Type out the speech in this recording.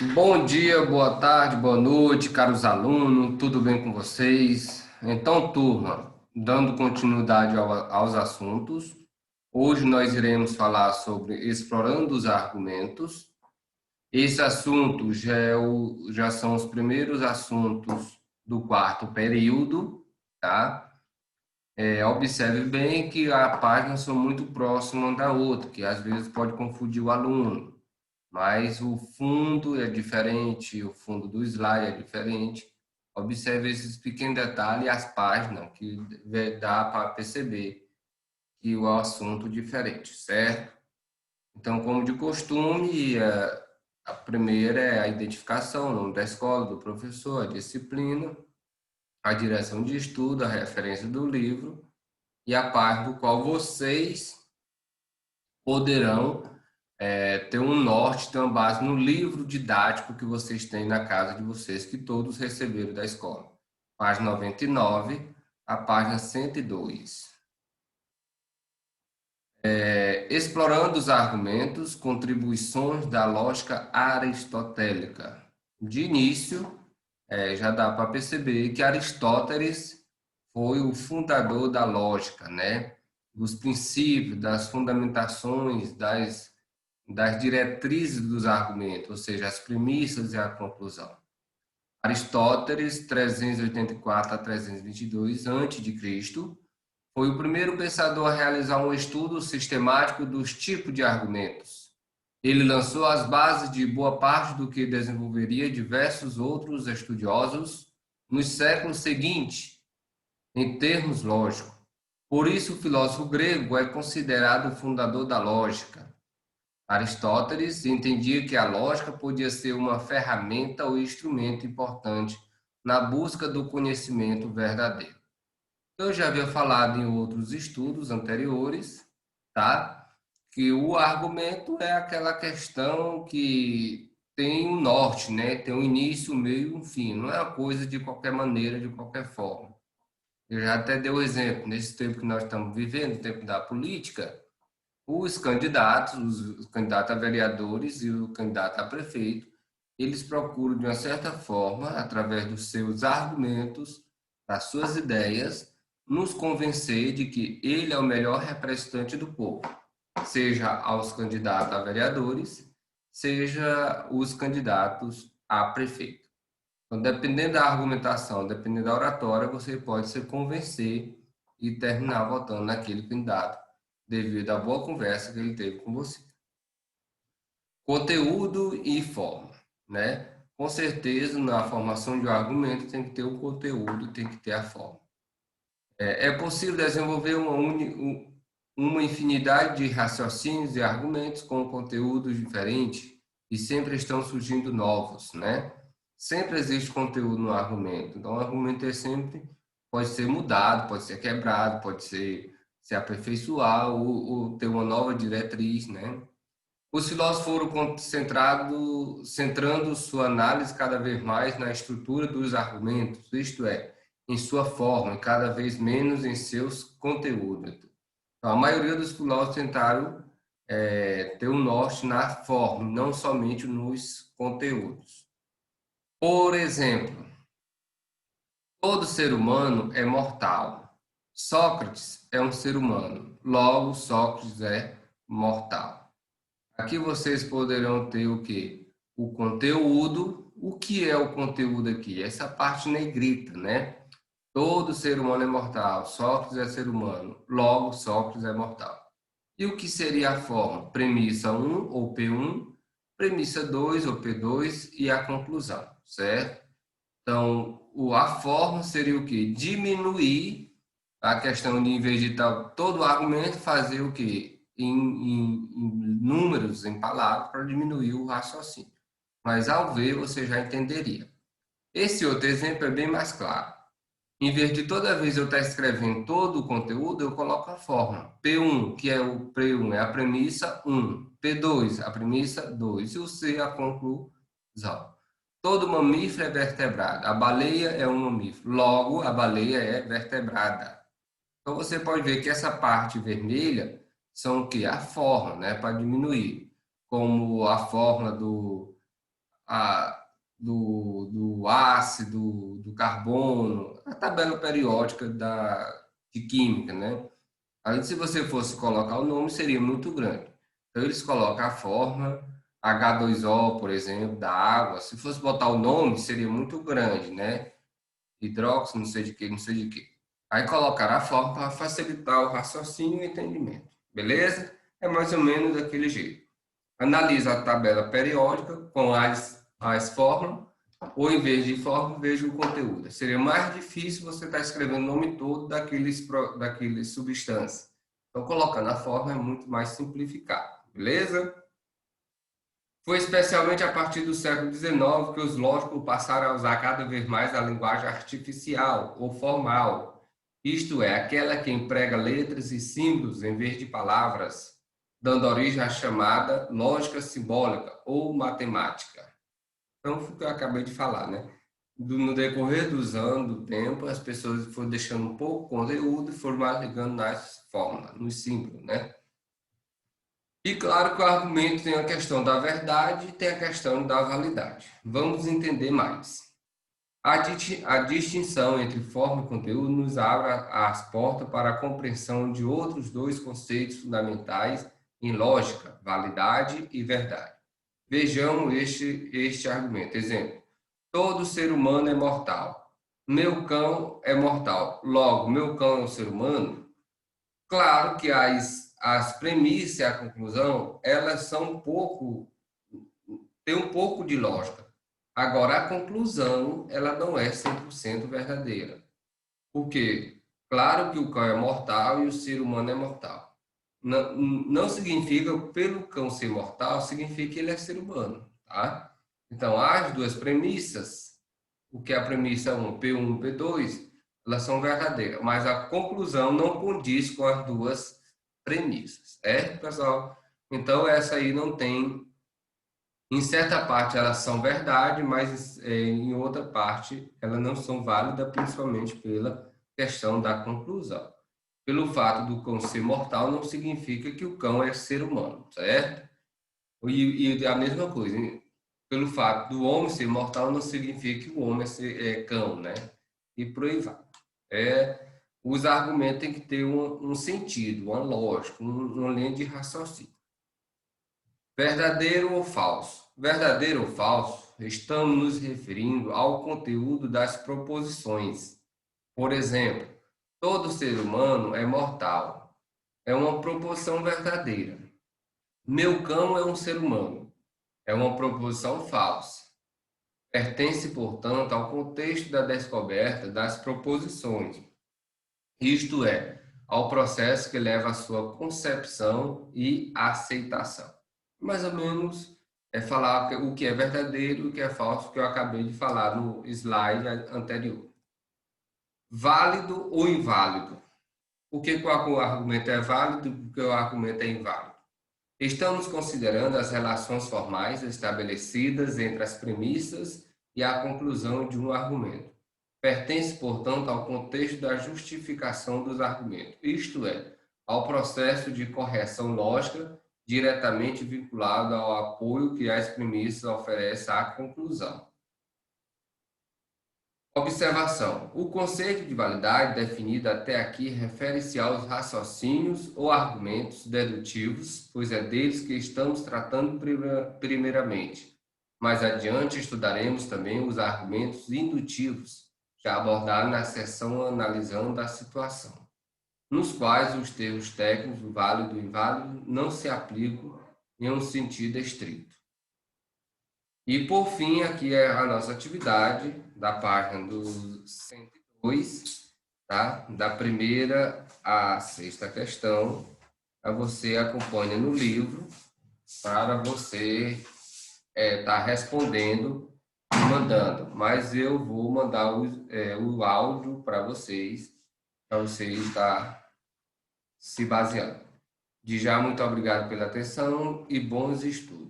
Bom dia, boa tarde, boa noite, caros alunos, tudo bem com vocês? Então, turma, dando continuidade aos assuntos, hoje nós iremos falar sobre explorando os argumentos. Esse assunto já são os primeiros assuntos do quarto período, tá? Observe bem que as páginas são muito próximas uma da outra, que às vezes pode confundir o aluno. Mas o fundo é diferente, o fundo do slide é diferente. Observe esses pequenos detalhes e as páginas que dá para perceber que o assunto é diferente, certo? Então, como de costume, a primeira é a identificação, o nome da escola, do professor, a disciplina, a direção de estudo, a referência do livro e a parte do qual vocês poderão ter um norte, ter uma base no livro didático que vocês têm na casa de vocês, que todos receberam da escola. Página 99, a página 102. Explorando os argumentos, contribuições da lógica aristotélica. De início, já dá para perceber que Aristóteles foi o fundador da lógica, né? Dos princípios, das fundamentações, das diretrizes dos argumentos, ou seja, as premissas e a conclusão. Aristóteles, 384 a 322 a.C., foi o primeiro pensador a realizar um estudo sistemático dos tipos de argumentos. Ele lançou as bases de boa parte do que desenvolveria diversos outros estudiosos nos séculos seguintes, em termos lógicos. Por isso, o filósofo grego é considerado o fundador da lógica. Aristóteles entendia que a lógica podia ser uma ferramenta ou instrumento importante na busca do conhecimento verdadeiro. Eu já havia falado em outros estudos anteriores, tá? Que o argumento é aquela questão que tem um norte, né? Tem um início, um meio e um fim. Não é uma coisa de qualquer maneira, de qualquer forma. Eu já até dei o exemplo, nesse tempo que nós estamos vivendo, o tempo da política, os candidatos a vereadores e o candidato a prefeito, eles procuram, de uma certa forma, através dos seus argumentos, das suas ideias, nos convencer de que ele é o melhor representante do povo, seja aos candidatos a vereadores, seja os candidatos a prefeito. Então, dependendo da argumentação, dependendo da oratória, você pode se convencer e terminar votando naquele candidato, devido à boa conversa que ele teve com você. Conteúdo e forma, né? Com certeza, na formação de um argumento tem que ter o conteúdo, tem que ter a forma. É possível desenvolver uma infinidade de raciocínios e argumentos com conteúdos diferentes e sempre estão surgindo novos, né? Sempre existe conteúdo no argumento. Então, o argumento pode ser mudado, pode ser quebrado, pode ser se aperfeiçoar ou ter uma nova diretriz, né? Os filósofos foram centrando sua análise cada vez mais na estrutura dos argumentos, isto é, em sua forma, e cada vez menos em seus conteúdos. Então, a maioria dos filósofos tentaram ter um norte na forma, não somente nos conteúdos. Por exemplo, todo ser humano é mortal. Sócrates é um ser humano, logo Sócrates é mortal. Aqui vocês poderão ter o quê? O conteúdo. O que é o conteúdo aqui? Essa parte negrita, né? Todo ser humano é mortal. Sócrates é ser humano. Logo, Sócrates é mortal. E o que seria a forma? Premissa um ou P1, premissa 2 ou P2 e a conclusão, certo? Então, a forma seria o quê? Diminuir a questão de, em vez de todo o argumento, fazer o quê? Em números, em palavras, para diminuir o raciocínio. Mas ao ver, você já entenderia. Esse outro exemplo é bem mais claro. Em vez de toda vez eu estar escrevendo todo o conteúdo, eu coloco a forma. P1, que é o P1, é a premissa 1. P2, a premissa 2. E o C, a conclusão. Todo mamífero é vertebrado. A baleia é um mamífero. Logo, a baleia é vertebrada. Então, você pode ver que essa parte vermelha são o quê? A forma, né? Para diminuir. Como a forma do ácido, do carbono, a tabela periódica de química, né? Aí, se você fosse colocar o nome, seria muito grande. Então, eles colocam a forma H2O, por exemplo, da água. Se fosse botar o nome, seria muito grande, né? Hidróxido, não sei de que, não sei de que. Aí colocar a forma para facilitar o raciocínio e o entendimento. Beleza? É mais ou menos daquele jeito. Analisa a tabela periódica com as fórmulas, ou em vez de fórmula, veja o conteúdo. Seria mais difícil você estar escrevendo o nome todo daqueles substâncias. Então, colocando a fórmula é muito mais simplificado. Beleza? Foi especialmente a partir do século XIX que os lógicos passaram a usar cada vez mais a linguagem artificial ou formal, isto é, aquela que emprega letras e símbolos em vez de palavras, dando origem à chamada lógica simbólica ou matemática. Então, foi o que eu acabei de falar, né? No decorrer dos anos, do tempo, as pessoas foram deixando um pouco o conteúdo e foram mais ligando nas fórmulas, nos símbolos, né? E claro que o argumento tem a questão da verdade e tem a questão da validade. Vamos entender mais. A distinção entre forma e conteúdo nos abre as portas para a compreensão de outros dois conceitos fundamentais em lógica, validade e verdade. Vejamos este argumento. Exemplo: todo ser humano é mortal. Meu cão é mortal. Logo, meu cão é um ser humano? Claro que as premissas e a conclusão, elas são tem um pouco de lógica. Agora, a conclusão, ela não é 100% verdadeira. Por quê? Claro que o cão é mortal e o ser humano é mortal. Não, não significa, pelo cão ser mortal, significa que ele é ser humano, tá? Então, as duas premissas, o que é a premissa 1, P1 e P2, elas são verdadeiras, mas a conclusão não condiz com as duas premissas, pessoal? Então, essa aí não tem. Em certa parte elas são verdade, mas em outra parte elas não são válidas, principalmente pela questão da conclusão. Pelo fato do cão ser mortal, não significa que o cão é ser humano, certo? E a mesma coisa, pelo fato do homem ser mortal, não significa que o homem é cão, né? E por aí vai. Os argumentos têm que ter um sentido, uma lógica, uma linha de raciocínio. Verdadeiro ou falso? Verdadeiro ou falso? Estamos nos referindo ao conteúdo das proposições. Por exemplo, todo ser humano é mortal. É uma proposição verdadeira. Meu cão é um ser humano. É uma proposição falsa. Pertence, portanto, ao contexto da descoberta das proposições, isto é, ao processo que leva à sua concepção e aceitação. Mais ou menos falar o que é verdadeiro e o que é falso, que eu acabei de falar no slide anterior. Válido ou inválido? Por que o argumento é válido e por que o argumento é inválido? Estamos considerando as relações formais estabelecidas entre as premissas e a conclusão de um argumento. Pertence, portanto, ao contexto da justificação dos argumentos, isto é, ao processo de correção lógica diretamente vinculado ao apoio que as premissas oferecem à conclusão. Observação: o conceito de validade definido até aqui refere-se aos raciocínios ou argumentos dedutivos, pois é deles que estamos tratando primeiramente. Mais adiante estudaremos também os argumentos indutivos, já abordados na seção analisando a situação, nos quais os termos técnicos válido e inválido não se aplicam em um sentido estrito. E, por fim, aqui é a nossa atividade da página do 102, tá? Da primeira à sexta questão. Você acompanha no livro para você estar respondendo e mandando. Mas eu vou mandar o áudio para vocês estar se baseando. De já, muito obrigado pela atenção e bons estudos.